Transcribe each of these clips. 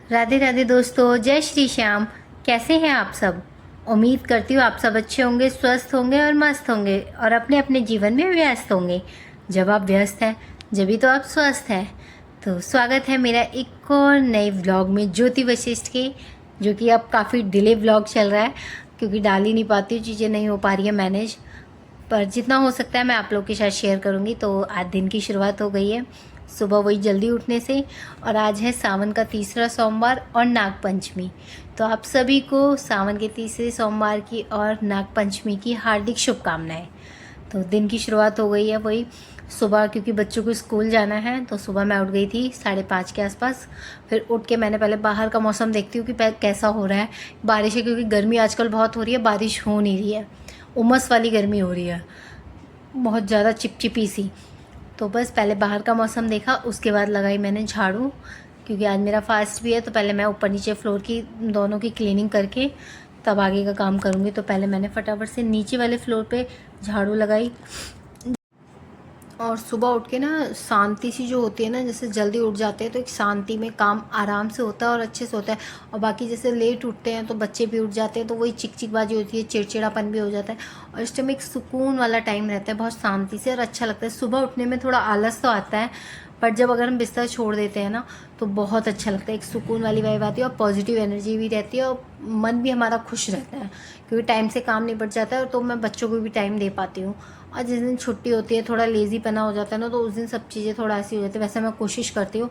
राधे राधे दोस्तों, जय श्री श्याम। कैसे हैं आप सब? उम्मीद करती हूँ आप सब अच्छे होंगे, स्वस्थ होंगे और मस्त होंगे और अपने अपने जीवन में व्यस्त होंगे। जब आप व्यस्त हैं जभी तो आप स्वस्थ हैं। तो स्वागत है मेरा एक और नए व्लॉग में ज्योति वशिष्ठ के, जो कि अब काफ़ी डिले व्लॉग चल रहा है क्योंकि डाल ही नहीं पाती हूँ, चीज़ें नहीं हो पा रही है मैनेज। पर जितना हो सकता है मैं आप लोग के साथ शेयर करूँगी। तो आज दिन की शुरुआत हो गई है सुबह वही जल्दी उठने से, और आज है सावन का तीसरा सोमवार और नाग पंचमी। तो आप सभी को सावन के तीसरे सोमवार की और नाग पंचमी की हार्दिक शुभकामनाएं। तो दिन की शुरुआत हो गई है वही सुबह, क्योंकि बच्चों को स्कूल जाना है। तो सुबह मैं उठ गई थी 5:30 के आसपास। फिर उठ के मैंने पहले बाहर का मौसम देखती हूँ कि कैसा हो रहा है। बारिश है क्योंकि गर्मी आजकल बहुत हो रही है, बारिश हो नहीं रही है, उमस वाली गर्मी हो रही है, बहुत ज़्यादा चिपचिपी सी। तो बस पहले बाहर का मौसम देखा, उसके बाद लगाई मैंने झाड़ू, क्योंकि आज मेरा फास्ट भी है। तो पहले मैं ऊपर नीचे फ्लोर की दोनों की क्लीनिंग करके तब आगे का काम करूँगी। तो पहले मैंने फटाफट से नीचे वाले फ्लोर पे झाड़ू लगाई। और सुबह उठ के ना शांति सी जो होती है ना, जैसे जल्दी उठ जाते हैं तो एक शांति में काम आराम से होता है और अच्छे से होता है। और बाकी जैसे लेट उठते हैं तो बच्चे भी उठ जाते हैं, तो वही चिकचिकबाजी होती है, चिड़चिड़ापन भी हो जाता है। और इस टाइम एक सुकून वाला टाइम रहता है, बहुत शांति से और अच्छा लगता है। सुबह उठने में थोड़ा आलस तो आता है, पर जब अगर हम बिस्तर छोड़ देते हैं ना तो बहुत अच्छा लगता है। एक सुकून वाली वाइब आती है और पॉजिटिव एनर्जी भी रहती है और मन भी हमारा खुश रहता है, क्योंकि टाइम से काम निपट जाता है। और तो मैं बच्चों को भी टाइम दे पाती हूँ। और जिस दिन छुट्टी होती है, थोड़ा लेज़ी पना हो जाता है ना, तो उस दिन सब चीज़ें थोड़ा ऐसी हो जाती है। वैसे मैं कोशिश करती हूँ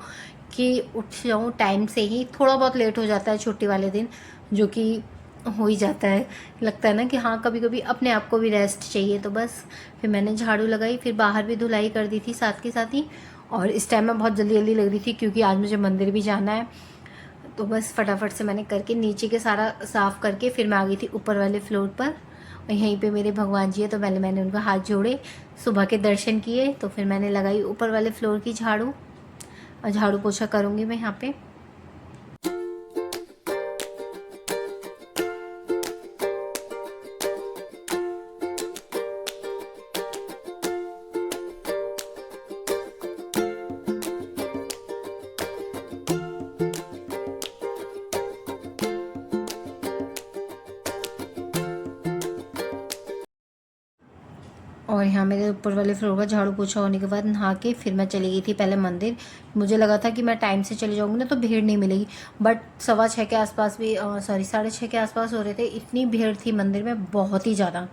कि उठ जाऊँ टाइम से ही। थोड़ा बहुत लेट हो जाता है छुट्टी वाले दिन, जो कि हो ही जाता है। लगता है ना कि हाँ, कभी कभी अपने आप को भी रेस्ट चाहिए। तो बस फिर मैंने झाड़ू लगाई, फिर बाहर भी धुलाई कर दी थी साथ के साथ ही। और इस टाइम मैं बहुत जल्दी जल्दी लग रही थी क्योंकि आज मुझे मंदिर भी जाना है। तो बस फटाफट से मैंने करके नीचे के सारा साफ़ करके फिर मैं आ गई थी ऊपर वाले फ्लोर पर। और यहीं पे मेरे भगवान जी है, तो पहले मैंने उनका हाथ जोड़े, सुबह के दर्शन किए। तो फिर मैंने लगाई ऊपर वाले फ्लोर की झाड़ू, और झाड़ू पोछा करूँगी मैं यहाँ पे। और यहाँ मेरे ऊपर वाले फ्लोर का झाड़ू पोछा होने के बाद नहा के फिर मैं चली गई थी पहले मंदिर। मुझे लगा था कि मैं टाइम से चली जाऊँगी ना तो भीड़ नहीं मिलेगी, बट 6:15 के आसपास भी सॉरी 6:30 के आसपास हो रहे थे। इतनी भीड़ थी मंदिर में, बहुत ही ज़्यादा।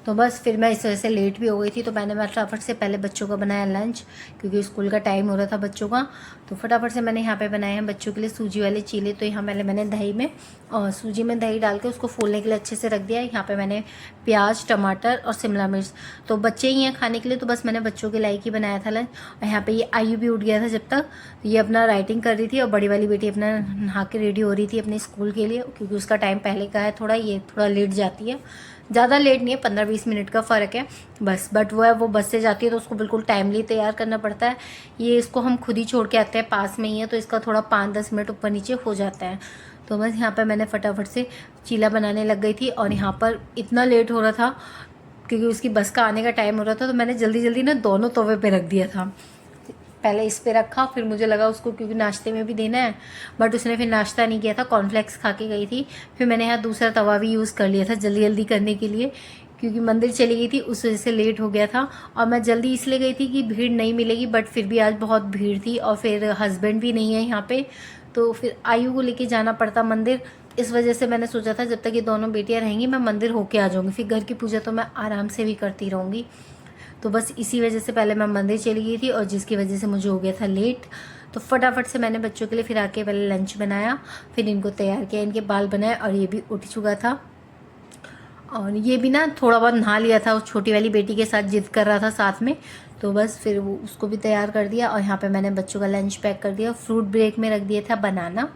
तो बस फिर मैं इस वजह से लेट भी हो गई थी। तो मैं फटाफट से पहले बच्चों का बनाया लंच, क्योंकि स्कूल का टाइम हो रहा था बच्चों का। तो फटाफट से मैंने यहाँ पे बनाए हैं बच्चों के लिए सूजी वाले चीले। तो यहाँ मैंने दही में सूजी में दही डाल के उसको फूलने के लिए अच्छे से रख दिया। यहाँ पे मैंने प्याज, टमाटर और शिमला मिर्च, तो बच्चे ही हैं खाने के लिए, तो बस मैंने बच्चों के लायक ही बनाया था लंच। और यहाँ पे ये आयु भी उठ गया था जब तक, ये अपना राइटिंग कर रही थी, और बड़ी वाली बेटी अपना नहा के रेडी हो रही थी अपने स्कूल के लिए, क्योंकि उसका टाइम पहले का है थोड़ा, ये थोड़ा लेट जाती है। ज़्यादा लेट नहीं है, 15-20 मिनट का फ़र्क है बस। बट वो बस से जाती है तो उसको बिल्कुल टाइमली तैयार करना पड़ता है। ये इसको हम खुद ही छोड़ के आते हैं, पास में ही है, तो इसका थोड़ा 5-10 मिनट ऊपर नीचे हो जाता है। तो बस यहाँ पर मैंने फटाफट से चीला बनाने लग गई थी। और यहाँ पर इतना लेट हो रहा था क्योंकि उसकी बस का आने का टाइम हो रहा था, तो मैंने जल्दी जल्दी ना दोनों तवे पे रख दिया था। पहले इस पे रखा, फिर मुझे लगा उसको क्योंकि नाश्ते में भी देना है, बट उसने फिर नाश्ता नहीं किया था, कॉर्नफ्लेक्स खा के गई थी। फिर मैंने यहाँ दूसरा तवा भी यूज़ कर लिया था जल्दी जल्दी करने के लिए, क्योंकि मंदिर चली गई थी उस वजह से लेट हो गया था। और मैं जल्दी इसलिए गई थी कि भीड़ नहीं मिलेगी, बट फिर भी आज बहुत भीड़ थी। और फिर हस्बैंड भी नहीं है यहाँ पे, तो फिर आयु को लेके जाना पड़ता मंदिर। इस वजह से मैंने सोचा था जब तक ये दोनों बेटियाँ रहेंगी मैं मंदिर होके आ जाऊँगी, फिर घर की पूजा तो मैं आराम से भी करती रहूँगी। तो बस इसी वजह से पहले मैं मंदिर चली गई थी, और जिसकी वजह से मुझे हो गया था लेट। तो फटाफट से मैंने बच्चों के लिए फिर आके पहले लंच बनाया, फिर इनको तैयार किया, इनके बाल बनाए, और ये भी उठ चुका था। और ये भी ना थोड़ा बहुत नहा लिया था, उस छोटी वाली बेटी के साथ जिद कर रहा था साथ में। तो बस फिर वो उसको भी तैयार कर दिया। और यहाँ पे मैंने बच्चों का लंच पैक कर दिया। फ्रूट ब्रेक में रख दिया था बनाना।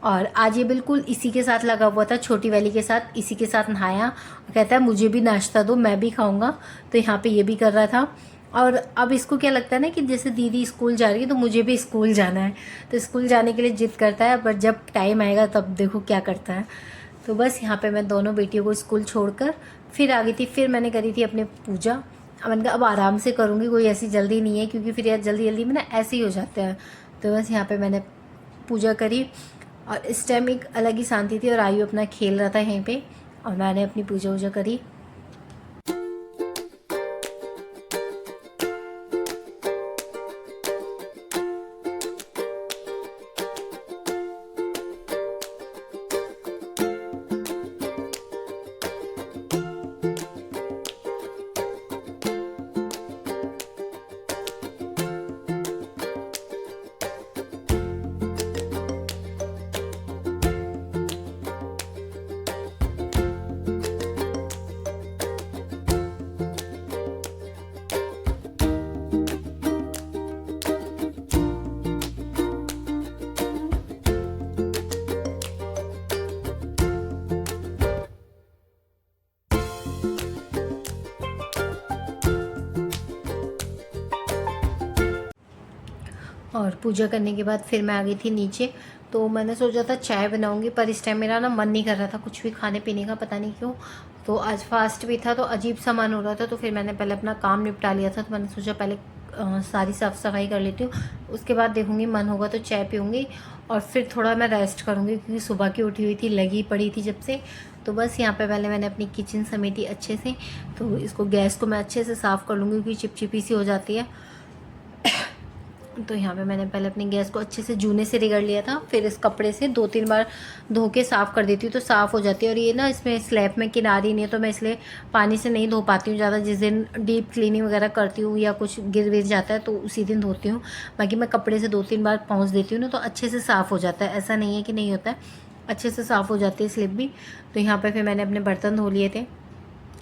और आज ये बिल्कुल इसी के साथ लगा हुआ था, छोटी वाली के साथ, इसी के साथ नहाया। कहता है मुझे भी नाश्ता दो, मैं भी खाऊंगा। तो यहाँ पे ये भी कर रहा था। और अब इसको क्या लगता है ना कि जैसे दीदी स्कूल जा रही है तो मुझे भी स्कूल जाना है, तो स्कूल जाने के लिए जिद करता है, पर जब टाइम आएगा तब देखो क्या करता है। तो बस यहाँ पे मैं दोनों बेटियों को स्कूल छोड़कर फिर आ गई थी। फिर मैंने करी थी अपनी पूजा। अब मैंने कहा अब आराम से करूँगी, कोई ऐसी जल्दी नहीं है, क्योंकि फिर यार जल्दी जल्दी में ना ऐसे ही हो जाते हैं। तो बस यहाँ पे मैंने पूजा करी। और इस टाइम एक अलग ही शांति थी और आयु अपना खेल रहा था यहीं पे और मैंने अपनी पूजा वूजा करी। और पूजा करने के बाद फिर मैं आ गई थी नीचे। तो मैंने सोचा था चाय बनाऊंगी, पर इस टाइम मेरा ना मन नहीं कर रहा था कुछ भी खाने पीने का, पता नहीं क्यों। तो आज फास्ट भी था तो अजीब सा मन हो रहा था, तो फिर मैंने पहले अपना काम निपटा लिया था। तो मैंने सोचा पहले सारी साफ़ सफाई कर लेती हूँ, उसके बाद देखूँगी मन होगा तो चाय पीऊँगी और फिर थोड़ा मैं रेस्ट करूँगी, क्योंकि सुबह की उठी हुई थी, लगी पड़ी थी जब से। तो बस यहाँ पे पहले मैंने अपनी किचन समेटी अच्छे से। तो इसको गैस को मैं अच्छे से साफ़ कर लूँगी, क्योंकि चिपचिपी सी हो जाती है। तो यहाँ पे मैंने पहले अपनी गैस को अच्छे से जूने से रगड़ लिया था, फिर इस कपड़े से 2-3 बार धो के साफ़ कर देती हूँ तो साफ़ हो जाती है। और ये ना इसमें स्लैब में किनारी नहीं है, तो मैं इसलिए पानी से नहीं धो पाती हूँ ज़्यादा। जिस दिन डीप क्लीनिंग वगैरह करती हूँ या कुछ गिर विर जाता है तो उसी दिन धोती हूँ। बाकी मैं कपड़े से 2-3 बार पहुँच देती हूँ ना, तो अच्छे से साफ़ हो जाता है, ऐसा नहीं है कि नहीं होता है, अच्छे से साफ़ हो जाती है स्लिप भी। तो यहाँ पर फिर मैंने अपने बर्तन धो लिए थे,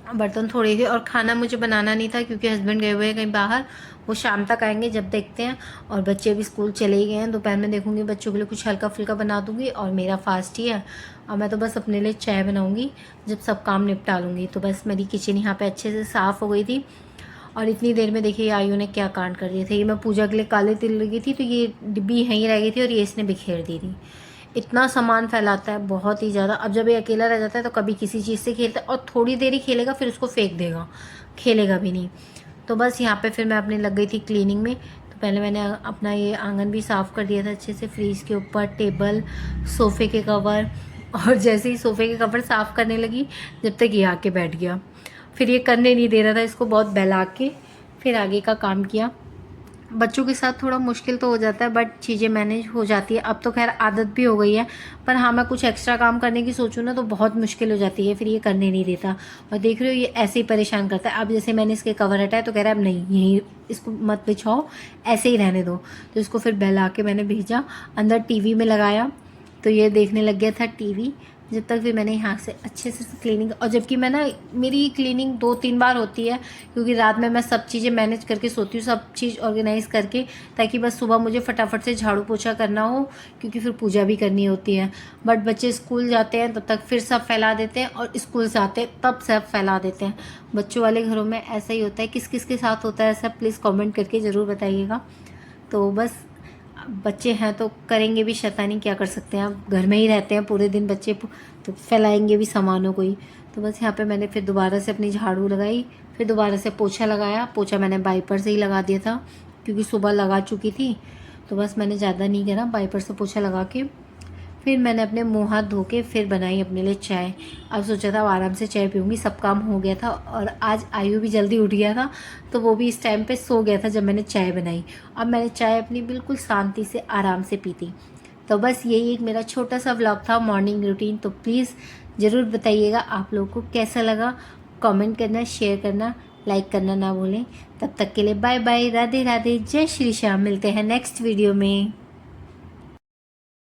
बर्तन थोड़े थे। और खाना मुझे बनाना नहीं था, क्योंकि हस्बैंड गए हुए हैं कहीं बाहर, वो शाम तक आएंगे जब देखते हैं। और बच्चे भी स्कूल चले ही गए हैं, दोपहर में देखूंगी बच्चों के लिए कुछ हल्का फुल्का बना दूंगी। और मेरा फास्ट ही है, और मैं तो बस अपने लिए चाय बनाऊंगी जब सब काम निपटा लूँगी। तो बस मेरी किचन यहाँ पे अच्छे से साफ़ हो गई थी। और इतनी देर में देखिए आयु ने क्या कांड कर दिए थे। ये मैं पूजा के लिए काले तिल लगी थी, तो ये डिब्बी यहीं रह गई थी और ये इसने बिखेर दी थी। इतना सामान फैलाता है बहुत ही ज़्यादा। अब जब ये अकेला रह जाता है तो कभी किसी चीज़ से खेलता है और थोड़ी देर ही खेलेगा, फिर उसको फेंक देगा, खेलेगा भी नहीं। तो बस यहाँ पे फिर मैं अपने लग गई थी क्लीनिंग में। तो पहले मैंने अपना ये आंगन भी साफ़ कर दिया था अच्छे से, फ्रीज के ऊपर, टेबल, सोफ़े के कवर। और जैसे ही सोफ़े के कवर साफ़ करने लगी, जब तक ये आके बैठ गया। फिर ये करने नहीं दे रहा था, इसको बहुत बहला के फिर आगे का काम किया। बच्चों के साथ थोड़ा मुश्किल तो हो जाता है, बट चीज़ें मैनेज हो जाती है। अब तो खैर आदत भी हो गई है, पर हाँ मैं कुछ एक्स्ट्रा काम करने की सोचूँ ना तो बहुत मुश्किल हो जाती है, फिर ये करने नहीं देता। और देख रहे हो ये ऐसे ही परेशान करता है। अब जैसे मैंने इसके कवर हटाए तो कह रहा है अब नहीं, यहीं इसको मत बिछाओ, ऐसे ही रहने दो। तो इसको फिर बहला के मैंने भेजा अंदर, टीवी में लगाया, तो ये देखने लग गया था टीवी। जब तक फिर मैंने यहाँ से अच्छे से क्लीनिंग, और जबकि मैं ना मेरी क्लीनिंग 2-3 बार होती है, क्योंकि रात में मैं सब चीज़ें मैनेज करके सोती हूँ, सब चीज़ ऑर्गेनाइज़ करके, ताकि बस सुबह मुझे फटाफट से झाड़ू पोछा करना हो, क्योंकि फिर पूजा भी करनी होती है। बट बच्चे स्कूल जाते हैं तब तक फिर सब फैला देते हैं, और स्कूल से आते हैं तब सब फैला देते हैं। बच्चों वाले घरों में ऐसा ही होता है। किस किस के साथ होता है ऐसा, प्लीज़ कॉमेंट करके ज़रूर बताइएगा। तो बस बच्चे हैं तो करेंगे भी शैतानी, क्या कर सकते हैं, आप घर में ही रहते हैं पूरे दिन बच्चे, तो फैलाएंगे भी सामानों को ही। तो बस यहाँ पे मैंने फिर दोबारा से अपनी झाड़ू लगाई, फिर दोबारा से पोछा लगाया। पोछा मैंने वाइपर से ही लगा दिया था, क्योंकि सुबह लगा चुकी थी। तो बस मैंने ज़्यादा नहीं करा, वाइपर से पोछा लगा के फिर मैंने अपने मुँह हाथ धो के फिर बनाई अपने लिए चाय। अब सोचा था आराम से चाय पीऊँगी, सब काम हो गया था। और आज आयु भी जल्दी उठ गया था, तो वो भी इस टाइम पे सो गया था जब मैंने चाय बनाई। अब मैंने चाय अपनी बिल्कुल शांति से आराम से पी थी। तो बस यही एक मेरा छोटा सा व्लॉग था, मॉर्निंग रूटीन। तो प्लीज़ ज़रूर बताइएगा आप लोगों को कैसा लगा, कमेंट करना, शेयर करना, लाइक करना ना भूलें। तब तक के लिए बाय बाय, राधे राधे, जय श्री श्याम। मिलते हैं नेक्स्ट वीडियो में।